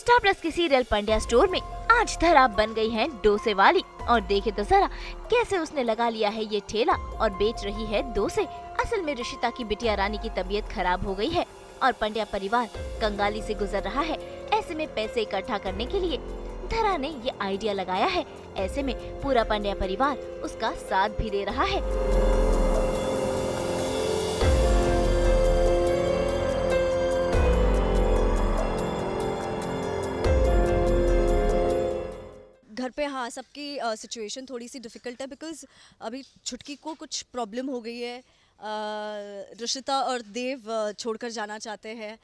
Star plus के serial Pandya store में आज धरा बन गई है डोसे वाली। और देखे तो जरा कैसे उसने लगा लिया है ये ठेला और बेच रही है डोसे। असल में ऋषिता की बिटिया रानी की तबीयत खराब हो गई है और पंड्या परिवार कंगाली से गुजर रहा है। ऐसे में पैसे इकट्ठा करने के लिए धरा ने ये आइडिया लगाया है। ऐसे में पूरा पंड्या परिवार उसका साथ भी दे रहा है। घर पे हाँ सबकी सिचुएशन थोड़ी सी डिफ़िकल्ट है बिकॉज़ अभी छुटकी को कुछ प्रॉब्लम हो गई है। ऋषिता और देव छोड़कर जाना चाहते हैं।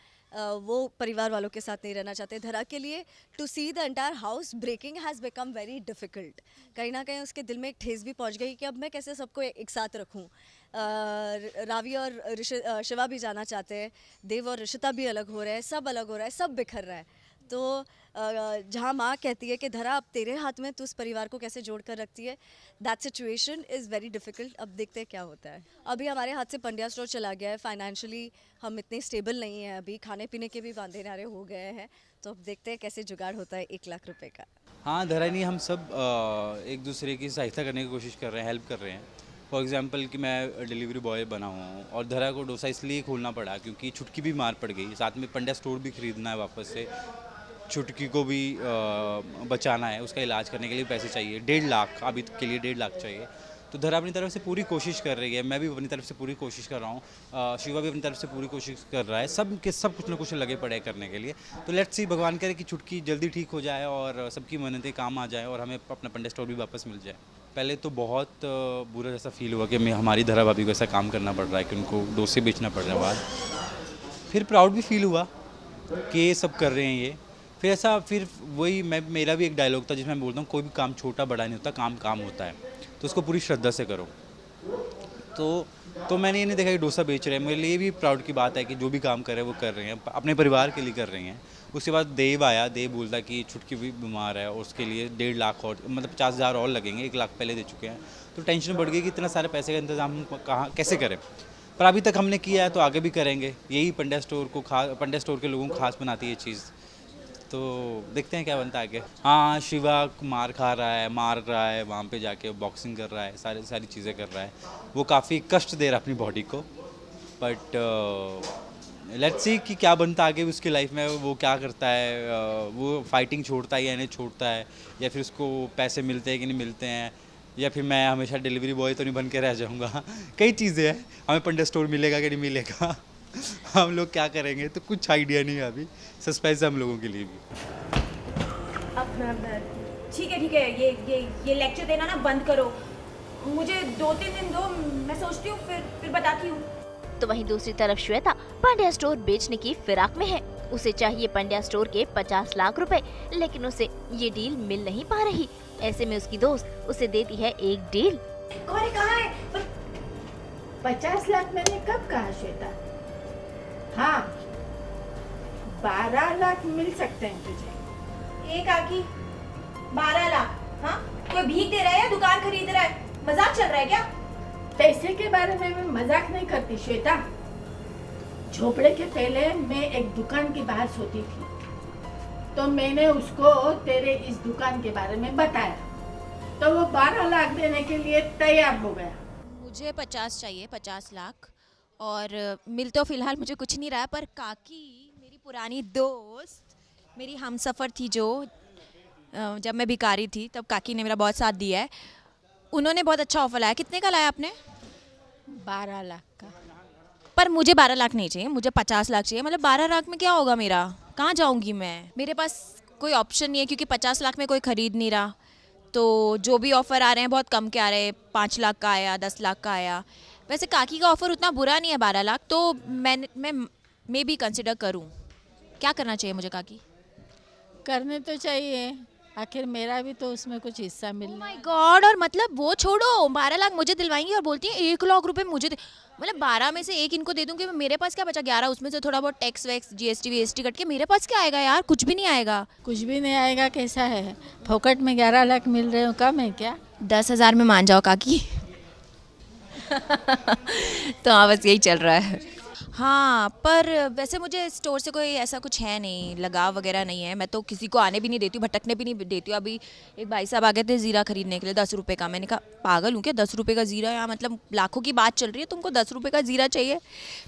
वो परिवार वालों के साथ नहीं रहना चाहते। धरा के लिए to see the entire house breaking has become very difficult. कहीं ना कहीं उसके दिल में एक ठेस भी पहुंच गई कि अब मैं कैसे सबको एक साथ रखूं। रावी और शिवा भी जाना चाहते हैं। देव और ऋषिता भी अलग हो रहे हैं। सब अलग हो रहा है, सब बिखर रहा है। तो जहाँ माँ कहती है कि धरा अब तेरे हाथ में, तू उस परिवार को कैसे जोड़ कर रखती है, that situation is very difficult. अब देखते हैं क्या होता है। अभी हमारे हाथ से पंड्या स्टोर चला गया है। फाइनेंशियली हम इतने स्टेबल नहीं हैं अभी, खाने पीने के भी बांधे नारे हो गए हैं। तो अब देखते हैं कैसे जुगाड़ होता है 1 लाख रुपए का। हाँ, धरा नहीं, हम सब एक दूसरे की सहायता करने की कोशिश कर रहे हैं, हेल्प कर रहे हैं। फॉर एग्जांपल कि मैं डिलीवरी बॉय बना हुआ हूँ और धरा को डोसा इसलिए खोलना पड़ा क्योंकि छुटकी भी मार पड़ गई। साथ में पंड्या स्टोर भी खरीदना है वापस से। छुटकी को भी बचाना है, उसका इलाज करने के लिए पैसे चाहिए। 1.5 लाख अभी के लिए 1.5 लाख चाहिए। तो धरा अपनी तरफ से पूरी कोशिश कर रही है, मैं भी अपनी तरफ से पूरी कोशिश कर रहा हूँ, शिवा भी अपनी तरफ से पूरी कोशिश कर रहा है। सब कुछ ना कुछ लगे पड़े करने के लिए। तो लेट्स सी, भगवान करे कि छुटकी जल्दी ठीक हो जाए और सबकी मन्नतें काम आ जाए और हमें अपना पंड्या स्टोर भी वापस मिल जाए। पहले तो बहुत बुरा जैसा फील हुआ कि हमारी धरा भाभी को ऐसा काम करना पड़ रहा है कि उनको डोसे बेचना पड़ रहा है बाद। फिर प्राउड भी फील हुआ कि ये सब कर रहे हैं ये। फिर वही मेरा भी एक डायलॉग था जिसमें मैं बोलता हूँ कोई भी काम छोटा बड़ा नहीं होता, काम काम होता है, तो उसको पूरी श्रद्धा से करो। तो मैंने ये नहीं देखा कि डोसा बेच रहे हैं। मेरे लिए भी प्राउड की बात है कि जो भी काम कर रहे हैं वो कर रहे हैं, अपने परिवार के लिए कर रहे हैं। उसके बाद देव आया, देव बोलता कि छुटकी भी बीमार है और उसके लिए 1.5 लाख और मतलब 50,000 और लगेंगे। 1 लाख पहले दे चुके हैं। तो टेंशन बढ़ गई कि इतना सारे पैसे का इंतजाम हम कैसे करें। पर अभी तक हमने किया है तो आगे भी करेंगे। यही पंड्या स्टोर के लोगों को खास बनाती है ये चीज़। तो देखते हैं क्या बनता है आगे। हाँ, शिवा मार खा रहा है, मार रहा है, वहाँ पे जाके बॉक्सिंग कर रहा है, सारी चीज़ें कर रहा है। वो काफ़ी कष्ट दे रहा है अपनी बॉडी को। बट लेट्स सी कि क्या बनता है आगे उसकी लाइफ में। वो क्या करता है, वो फाइटिंग छोड़ता है या नहीं छोड़ता है, या फिर उसको पैसे मिलते हैं कि नहीं मिलते हैं, या फिर मैं हमेशा डिलीवरी बॉय तो नहीं बन के रह जाऊँगा। कई चीज़ें हैं, हमें पंड्या स्टोर मिलेगा कि नहीं मिलेगा, हम लोग क्या करेंगे, तो कुछ आइडिया नहीं है अभी। सस्पेंस है हम लोगों के लिए भी। ठीक है, ये लेक्चर देना ना बंद करो। मुझे 2-3 दिन दो, मैं सोचती हूँ फिर बताती हूँ। तो वहीं दूसरी तरफ श्वेता पंड्या स्टोर बेचने की फिराक में है। उसे चाहिए पंड्या स्टोर के 50 लाख रुपए, लेकिन उसे ये डील मिल नहीं पा रही। ऐसे में उसकी दोस्त उसे देती है एक डील। कौन कहाँ है? 50 लाख मैंने कब कहा श्वेता? हाँ, 12 लाख मिल सकते हैं तुझे। एक आकी 12 लाख? हाँ, कोई भीख दे रहा है या दुकान खरीद रहा है? मजाक चल रहा है क्या? पैसे के बारे में मैं मजाक नहीं करती श्वेता। झोपड़े के पहले मैं एक दुकान के बाहर सोती थी, तो मैंने उसको तेरे इस दुकान के बारे में बताया, तो वो 12 लाख देने के लिए तैयार हो गया। मुझे 50 चाहिए, 50 लाख। और मिल तो फ़िलहाल मुझे कुछ नहीं रहा है, पर काकी मेरी पुरानी दोस्त, मेरी हमसफ़र थी जो जब मैं भिखारी थी तब काकी ने मेरा बहुत साथ दिया है। उन्होंने बहुत अच्छा ऑफ़र लाया। कितने का लाया आपने? 12 लाख का। पर मुझे 12 लाख नहीं चाहिए, मुझे 50 लाख चाहिए। मतलब 12 लाख में क्या होगा मेरा? कहाँ जाऊँगी मैं? मेरे पास कोई ऑप्शन नहीं है क्योंकि 50 लाख में कोई ख़रीद नहीं रहा। तो जो भी ऑफ़र आ रहे हैं बहुत कम के आ रहे हैं। 5 लाख का आया, 10 लाख का आया। वैसे काकी का ऑफ़र उतना बुरा नहीं है 12 लाख, तो मैं भी कंसिडर करूं। क्या करना चाहिए मुझे काकी? करने तो चाहिए, आखिर मेरा भी तो उसमें कुछ हिस्सा मिलना। My God! और मतलब वो छोड़ो, 12 लाख मुझे दिलवाएंगी और बोलती है 1 लाख रुपए मुझे मतलब 12 में से 1 इनको दे दूंगी। मेरे पास क्या बचा? 11 उसमें से थोड़ा बहुत tax wax GST VST cut के मेरे पास क्या आएगा यार? कुछ भी नहीं आएगा। कुछ भी नहीं आएगा कैसा है? फोकट में 11 लाख मिल रहे हो, कम है क्या? 10,000 में मान जाओ काकी। तो हाँ, बस यही चल रहा है। हाँ, पर वैसे मुझे स्टोर से कोई ऐसा कुछ है नहीं, लगाव वगैरह नहीं है। मैं तो किसी को आने भी नहीं देती हूँ, भटकने भी नहीं देती हूँ। अभी एक भाई साहब आ गए थे ज़ीरा खरीदने के लिए 10 रुपये का। मैंने कहा पागल हूँ क्या, 10 रुपये का ज़ीरा? यहाँ मतलब लाखों की बात चल रही है, तुमको 10 रुपये का ज़ीरा चाहिए?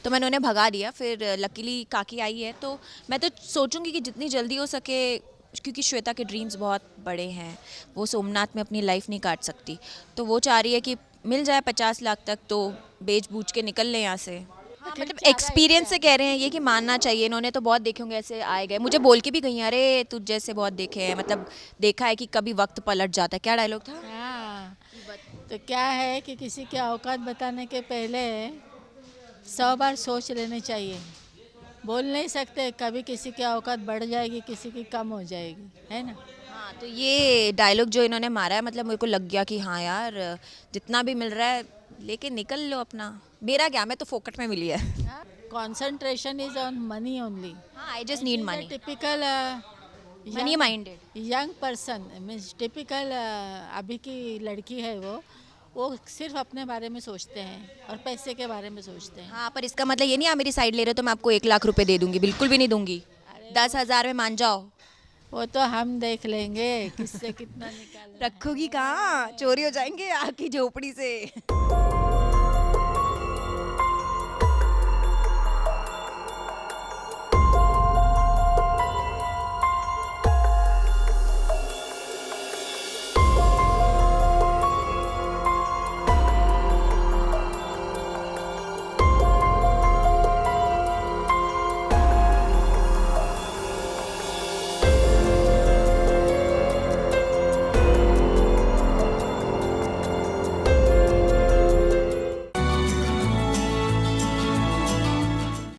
तो मैंने उन्हें भगा दिया। फिर लकीली काकी आई है, तो मैं तो सोचूंगी कि जितनी जल्दी हो सके, क्योंकि श्वेता के ड्रीम्स बहुत बड़े हैं, वो सोमनाथ में अपनी लाइफ नहीं काट सकती, तो वो चाह रही है कि मिल जाए 50 लाख तक तो बेच बूझ के निकल लें यहाँ से। हाँ, मतलब एक्सपीरियंस से कह रहे हैं ये कि मानना चाहिए, इन्होंने तो बहुत देखे होंगे ऐसे आए गए। मुझे बोल के भी गई, अरे तुझ जैसे बहुत देखे हैं, मतलब देखा है कि कभी वक्त पलट जाता है। क्या डायलॉग था? हाँ, तो क्या है कि किसी की औकात बताने के पहले 100 बार सोच लेनी चाहिए। बोल नहीं सकते, कभी किसी की औकात बढ़ जाएगी, किसी की कम हो जाएगी, है ना। हाँ, तो ये डायलॉग जो इन्होंने मारा है, मतलब मेरे को लग गया कि हाँ यार, जितना भी मिल रहा है लेके निकल लो अपना। मेरा क्या, मैं तो फोकट में मिली है। Concentration is on money only. हाँ, I just need money, typical money minded. Young person means typical अभी की लड़की है वो सिर्फ अपने बारे में सोचते हैं और पैसे के बारे में सोचते हैं। हाँ, पर इसका मतलब ये नहीं आप मेरी साइड ले रहे हो तो मैं आपको 1 लाख रुपए दे दूंगी, बिल्कुल भी नहीं दूंगी। 10,000 में मान जाओ। वो तो हम देख लेंगे किससे कितना निकाल। रखोगी कहाँ, चोरी हो जाएंगे आग की झोपड़ी से।